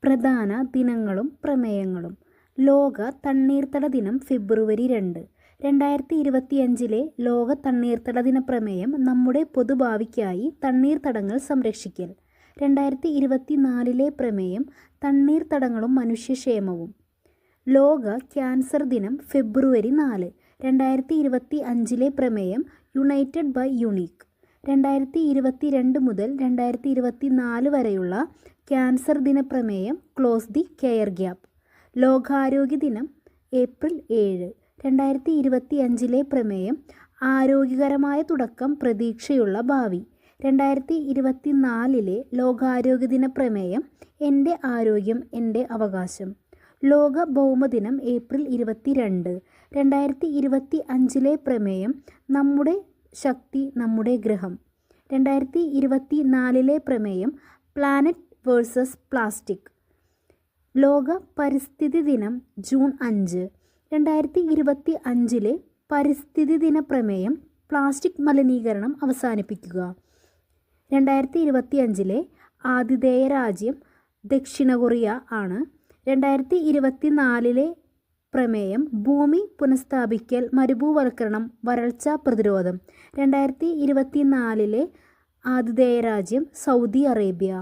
പ്രധാന ദിനങ്ങളും പ്രമേയങ്ങളും. ലോക തണ്ണീർത്തട ദിനം ഫെബ്രുവരി 2. 2025 ലോക തണ്ണീർത്തട ദിന പ്രമേയം നമ്മുടെ പൊതുഭാവിക്കായി തണ്ണീർത്തടങ്ങൾ സംരക്ഷിക്കൽ. 2024 പ്രമേയം തണ്ണീർത്തടങ്ങളും മനുഷ്യക്ഷേമവും. ലോക ക്യാൻസർ ദിനം ഫെബ്രുവരി 4. 2025 പ്രമേയം യുണൈറ്റഡ് ബൈ യുണീക്ക്. 2022 മുതൽ 2024 വരെയുള്ള ക്യാൻസർ ദിന പ്രമേയം ക്ലോസ് ദി കെയർ ഗ്യാപ്പ്. ലോകാരോഗ്യ ദിനം ഏപ്രിൽ 7. 2025 പ്രമേയം ആരോഗ്യകരമായ തുടക്കം പ്രതീക്ഷയുള്ള ഭാവി. 2024 ലോകാരോഗ്യ ദിന പ്രമേയം എൻ്റെ ആരോഗ്യം എൻ്റെ അവകാശം. ലോക ഭൗമദിനം ഏപ്രിൽ 22. 2025 പ്രമേയം നമ്മുടെ ശക്തി നമ്മുടെ ഗ്രഹം. 2024 പ്രമേയം പ്ലാനറ്റ് വേഴ്സസ് പ്ലാസ്റ്റിക്. ലോക പരിസ്ഥിതി ദിനം ജൂൺ 5. 2025 പരിസ്ഥിതി ദിന പ്രമേയം പ്ലാസ്റ്റിക് മലിനീകരണം അവസാനിപ്പിക്കുക. 2025 ആതിഥേയ രാജ്യം ദക്ഷിണ കൊറിയ ആണ്. 2024 പ്രമേയം ഭൂമി പുനഃസ്ഥാപിക്കൽ, മരുഭൂവൽക്കരണം, വരൾച്ച പ്രതിരോധം. 2024 ആതിഥേയ രാജ്യം സൗദി അറേബ്യ.